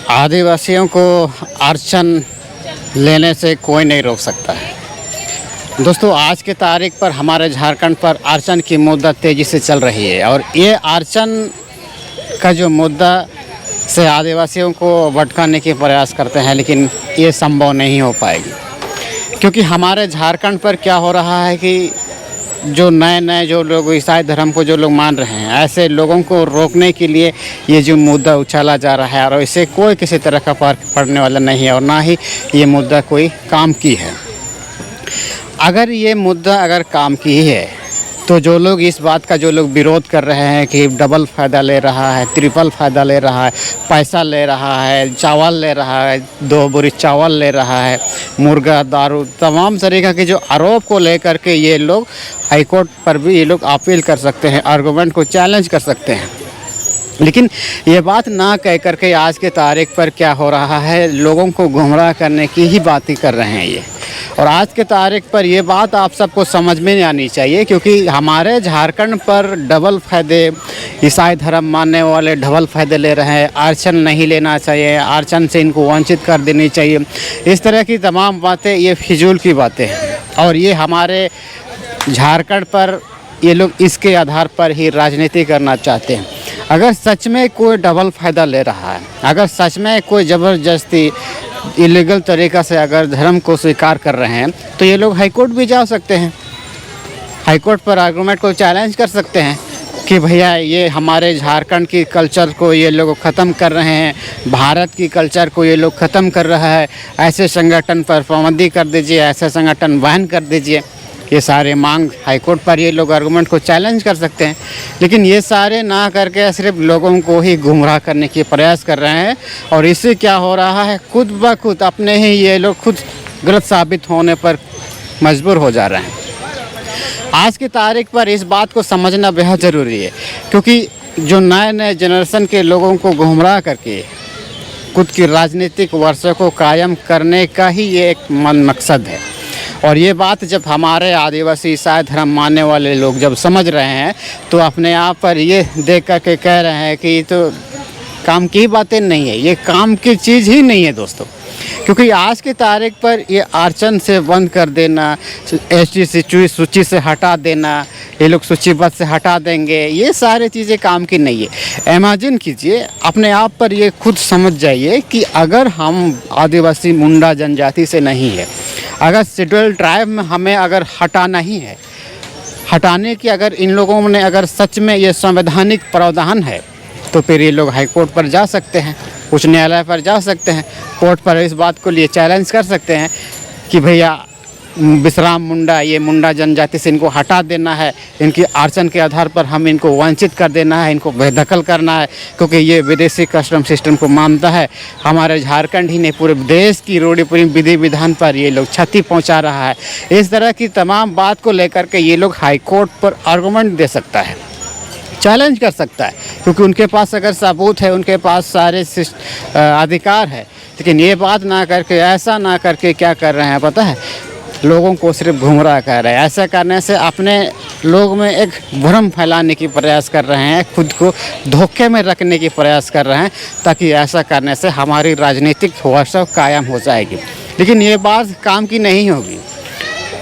आदिवासियों को आरक्षण लेने से कोई नहीं रोक सकता है। दोस्तों, आज के तारीख पर हमारे झारखंड पर आरक्षण की मुद्दा तेज़ी से चल रही है और ये आरक्षण का जो मुद्दा से आदिवासियों को भटकाने के प्रयास करते हैं, लेकिन ये संभव नहीं हो पाएगी, क्योंकि हमारे झारखंड पर क्या हो रहा है कि जो नए जो लोग ईसाई धर्म को जो लोग मान रहे हैं, ऐसे लोगों को रोकने के लिए ये जो मुद्दा उछाला जा रहा है और इससे कोई किसी तरह का फर्क पड़ने वाला नहीं है और ना ही ये मुद्दा कोई काम की है। अगर ये मुद्दा अगर काम की है तो जो लोग इस बात का जो लोग विरोध कर रहे हैं कि डबल फ़ायदा ले रहा है, ट्रिपल फ़ायदा ले रहा है, पैसा ले रहा है, चावल ले रहा है, 2 बोरी चावल ले रहा है, मुर्गा, दारू, तमाम तरीक़े के जो आरोप को लेकर के ये लोग हाईकोर्ट पर भी ये लोग अपील कर सकते हैं, आर्गूमेंट को चैलेंज कर सकते हैं। लेकिन ये बात ना कह करके आज के तारीख पर क्या हो रहा है, लोगों को गुमराह करने की ही बातें कर रहे हैं ये। और आज के तारीख पर ये बात आप सबको समझ में नहीं आनी चाहिए, क्योंकि हमारे झारखंड पर डबल फ़ायदे, ईसाई धर्म मानने वाले डबल फ़ायदे ले रहे हैं, आरक्षण नहीं लेना चाहिए, आरक्षण से इनको वंचित कर देनी चाहिए, इस तरह की तमाम बातें ये फिजूल की बातें हैं। और ये हमारे झारखंड पर ये लोग इसके आधार पर ही राजनीति करना चाहते हैं। अगर सच में कोई डबल फ़ायदा ले रहा है, अगर सच में कोई ज़बरदस्ती इलीगल तरीक़ा से अगर धर्म को स्वीकार कर रहे हैं, तो ये लोग हाई कोर्ट भी जा सकते हैं, हाई कोर्ट पर आर्गूमेंट को चैलेंज कर सकते हैं कि भैया ये हमारे झारखंड की कल्चर को ये लोग ख़त्म कर रहे हैं, भारत की कल्चर को ये लोग ख़त्म कर रहा है, ऐसे संगठन पर पाबंदी कर दीजिए, ऐसे संगठन बैन कर दीजिए। ये सारे मांग हाई कोर्ट पर ये लोग आर्गूमेंट को चैलेंज कर सकते हैं। लेकिन ये सारे ना करके सिर्फ लोगों को ही गुमराह करने के प्रयास कर रहे हैं और इससे क्या हो रहा है, खुद ब खुद अपने ही ये लोग खुद गलत साबित होने पर मजबूर हो जा रहे हैं। आज की तारीख पर इस बात को समझना बेहद ज़रूरी है, क्योंकि जो नए जनरेशन के लोगों को गुमराह करके खुद की राजनीतिक वर्षों को कायम करने का ही ये एक मकसद है। और ये बात जब हमारे आदिवासी ईसाई धर्म मानने वाले लोग जब समझ रहे हैं, तो अपने आप पर ये देख कर के कह रहे हैं कि ये तो काम की बातें नहीं है, ये काम की चीज़ ही नहीं है दोस्तों। क्योंकि आज की तारीख पर ये आरक्षण से बंद कर देना, एसटी सूची से हटा देना, ये लोग सूचीबद्ध से हटा देंगे, ये सारी चीज़ें काम की नहीं है। इमेजिन कीजिए, अपने आप पर ये खुद समझ जाइए कि अगर हम आदिवासी मुंडा जनजाति से नहीं है, अगर शेड्यूल ट्राइब में हमें अगर हटाना ही है, हटाने की अगर इन लोगों ने अगर सच में ये संवैधानिक प्रावधान है, तो फिर ये लोग हाई कोर्ट पर जा सकते हैं, उच्च न्यायालय पर जा सकते हैं, कोर्ट पर इस बात को लिए चैलेंज कर सकते हैं कि भैया विश्राम मुंडा, ये मुंडा जनजाति से इनको हटा देना है, इनकी आरक्षण के आधार पर हम इनको वंचित कर देना है, इनको बेदखल करना है, क्योंकि ये विदेशी कस्टम सिस्टम को मानता है। हमारे झारखंड ही नहीं, पूरे देश की रूढ़ी विधि विधान पर ये लोग क्षति पहुंचा रहा है। इस तरह की तमाम बात को लेकर के ये लोग हाई कोर्ट पर आर्गूमेंट दे सकता है, चैलेंज कर सकता है, क्योंकि उनके पास अगर सबूत है, उनके पास सारे अधिकार है। लेकिन ये बात ना करके, ऐसा ना करके क्या कर रहे हैं पता है, लोगों को सिर्फ गुमराह कर रहे हैं। ऐसा करने से अपने लोग में एक भ्रम फैलाने की प्रयास कर रहे हैं, खुद को धोखे में रखने की प्रयास कर रहे हैं, ताकि ऐसा करने से हमारी राजनीतिक वर्षा कायम हो जाएगी। लेकिन ये बात काम की नहीं होगी।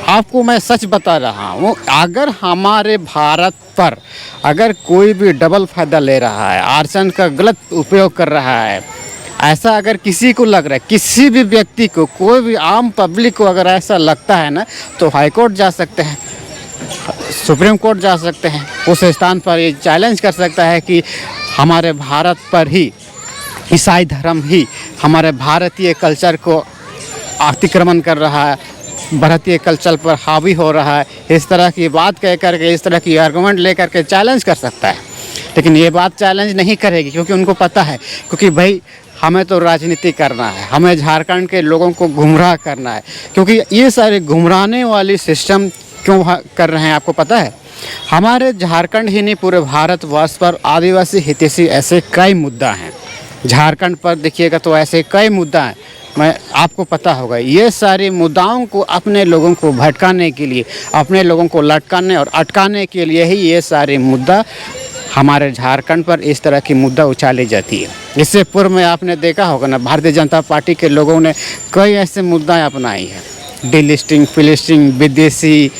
आपको मैं सच बता रहा हूँ, अगर हमारे भारत पर अगर कोई भी डबल फ़ायदा ले रहा है, आरक्षण का गलत उपयोग कर रहा है, ऐसा अगर किसी को लग रहा है, किसी भी व्यक्ति को, कोई भी आम पब्लिक को अगर ऐसा लगता है ना, तो हाई कोर्ट जा सकते हैं, सुप्रीम कोर्ट जा सकते हैं। उस स्थान पर ये चैलेंज कर सकता है कि हमारे भारत पर ही ईसाई धर्म ही हमारे भारतीय कल्चर को अतिक्रमण कर रहा है, भारतीय कल्चर पर हावी हो रहा है। इस तरह की बात कह करके, इस तरह की आर्गूमेंट ले करके चैलेंज कर सकता है। लेकिन ये बात चैलेंज नहीं करेगी, क्योंकि उनको पता है, क्योंकि भाई हमें तो राजनीति करना है, हमें झारखंड के लोगों को गुमराह करना है। क्योंकि ये सारे गुमराहने वाली सिस्टम क्यों कर रहे हैं आपको पता है? हमारे झारखंड ही नहीं, पूरे भारतवर्ष पर आदिवासी हितैषी ऐसे कई मुद्दा हैं। झारखंड पर देखिएगा तो ऐसे कई मुद्दा हैं, मैं आपको पता होगा। ये सारे मुद्दाओं को अपने लोगों को भटकाने के लिए, अपने लोगों को लटकाने और अटकाने के लिए ही ये सारे मुद्दा हमारे झारखंड पर इस तरह की मुद्दा उछाली जाती है। इससे पूर्व में आपने देखा होगा ना, भारतीय जनता पार्टी के लोगों ने कई ऐसे मुद्दाएं अपनाई हैं, डीलिस्टिंग, फिलिस्टिंग, विदेशी,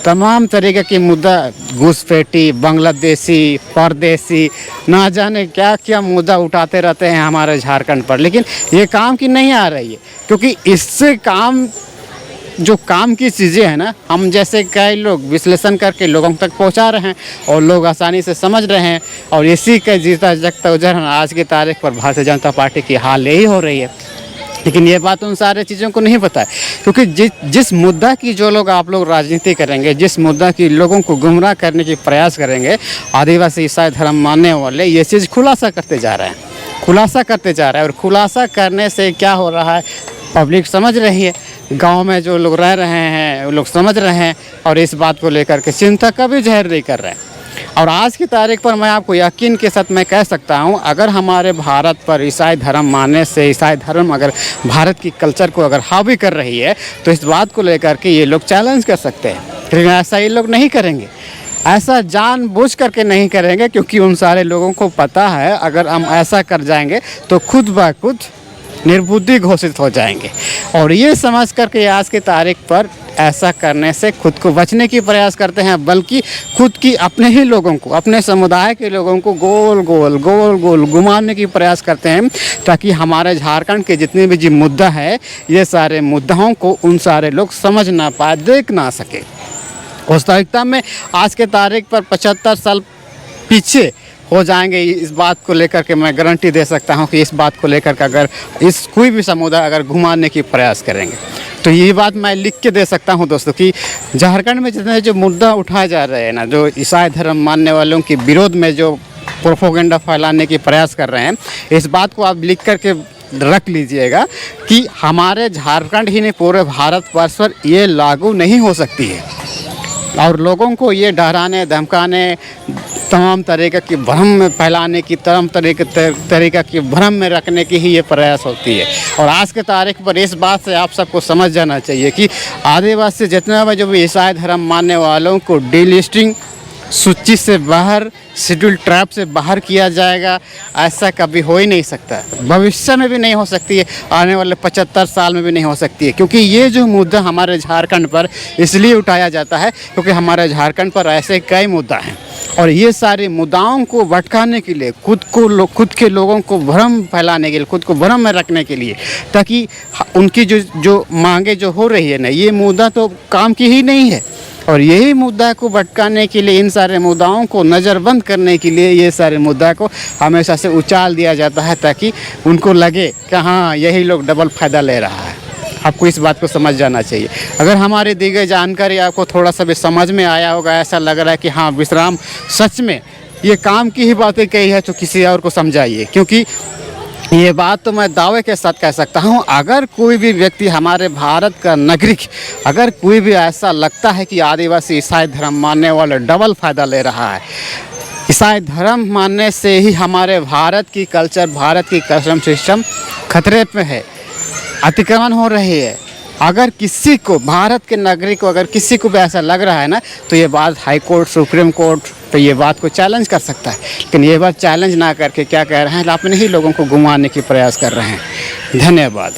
तमाम तरीके की मुद्दा, घुसपैठी, बांग्लादेशी, परदेसी, ना जाने क्या क्या मुद्दा उठाते रहते हैं हमारे झारखंड पर। लेकिन ये काम की नहीं आ रही है, क्योंकि इससे जो काम की चीज़ें हैं ना, हम जैसे कई लोग विश्लेषण करके लोगों तक पहुंचा रहे हैं और लोग आसानी से समझ रहे हैं। और इसी का जीता जगता उदाहरण आज की तारीख पर भारतीय जनता पार्टी की हाल यही हो रही है। लेकिन ये बात उन सारे चीज़ों को नहीं पता है, क्योंकि जिस मुद्दा की जो लोग आप लोग राजनीति करेंगे, जिस मुद्दा की लोगों को गुमराह करने की प्रयास करेंगे, आदिवासी ईसाई धर्म मानने वाले ये चीज़ खुलासा करते जा रहे हैं, खुलासा करते जा रहे हैं। और खुलासा करने से क्या हो रहा है, पब्लिक समझ रही है, गांव में जो लोग रह रहे हैं वो लोग समझ रहे हैं और इस बात को लेकर के चिंता का भी ज़ाहिर नहीं कर रहे हैं। और आज की तारीख पर मैं आपको यकीन के साथ मैं कह सकता हूं, अगर हमारे भारत पर ईसाई धर्म मानने से, ईसाई धर्म अगर भारत की कल्चर को अगर हावी कर रही है, तो इस बात को लेकर के ये लोग चैलेंज कर सकते हैं। लेकिन ऐसा ये लोग नहीं करेंगे, ऐसा जानबूझ करके नहीं करेंगे, क्योंकि उन सारे लोगों को पता है अगर हम ऐसा कर जाएंगे तो खुद ब खुद निर्बुद्धि घोषित हो जाएंगे। और ये समझ करके आज की तारीख पर ऐसा करने से खुद को बचने की प्रयास करते हैं, बल्कि खुद की अपने ही लोगों को, अपने समुदाय के लोगों को गोल गोल घुमाने की प्रयास करते हैं, ताकि हमारे झारखंड के जितने भी जो मुद्दा है, ये सारे मुद्दाओं को उन सारे लोग समझ ना पाए, देख ना सके। वास्तविकता में आज के तारीख पर 75 साल पीछे हो जाएंगे। इस बात को लेकर के मैं गारंटी दे सकता हूं कि इस बात को लेकर के अगर इस कोई भी समुदाय अगर घुमाने की प्रयास करेंगे, तो ये बात मैं लिख के दे सकता हूं दोस्तों कि झारखंड में जितने जो मुद्दा उठाए जा रहे हैं ना, जो ईसाई धर्म मानने वालों के विरोध में जो प्रोपोगेंडा फैलाने की प्रयास कर रहे हैं, इस बात को आप लिख करके रख लीजिएगा कि हमारे झारखंड ही नहीं पूरे भारतवर्ष पर ये लागू नहीं हो सकती है। और लोगों को ये डराने, धमकाने, तमाम तरीक़े की भ्रम में फैलाने की, तमाम तरीक़े की भ्रम में रखने की ही ये प्रयास होती है। और आज के तारीख पर इस बात से आप सबको समझ जाना चाहिए कि आदिवासी जितने भी जो भी ईसाई धर्म मानने वालों को डीलिस्टिंग सूची से बाहर, शेड्यूल ट्राइब से बाहर किया जाएगा, ऐसा कभी हो ही नहीं सकता, भविष्य में भी नहीं हो सकती है, आने वाले 75 साल में भी नहीं हो सकती है। क्योंकि ये जो मुद्दा हमारे झारखंड पर इसलिए उठाया जाता है क्योंकि हमारे झारखंड पर ऐसे कई मुद्दा हैं, और ये सारे मुद्दाओं को भटकाने के लिए, खुद के लोगों को भ्रम फैलाने के लिए, खुद को भ्रम में रखने के लिए, ताकि उनकी जो मांगे जो हो रही है ना, ये मुद्दा तो काम की ही नहीं है। और यही मुद्दा को भटकाने के लिए, इन सारे मुद्दाओं को नज़रबंद करने के लिए ये सारे मुद्दा को हमेशा से उछाल दिया जाता है, ताकि उनको लगे कि हाँ यही लोग डबल फ़ायदा ले रहा है। आपको इस बात को समझ जाना चाहिए। अगर हमारी दी गई जानकारी आपको थोड़ा सा भी समझ में आया होगा, ऐसा लग रहा है कि हाँ विश्राम सच में ये काम की ही बातें कही है, तो किसी और को समझाइए। क्योंकि ये बात तो मैं दावे के साथ कह सकता हूँ, अगर कोई भी व्यक्ति हमारे भारत का नागरिक, अगर कोई भी ऐसा लगता है कि आदिवासी ईसाई धर्म मानने वाले डबल फ़ायदा ले रहा है, ईसाई धर्म मानने से ही हमारे भारत की कल्चर, भारत की कस्टम सिस्टम खतरे में है, अतिक्रमण हो रही है, अगर किसी को, भारत के नागरिक को अगर किसी को भी ऐसा लग रहा है ना, तो ये बात हाई कोर्ट, सुप्रीम कोर्ट तो ये बात को चैलेंज कर सकता है। लेकिन ये बात चैलेंज ना करके क्या कह रहे हैं, अपने ही लोगों को घुमाने की प्रयास कर रहे हैं। धन्यवाद।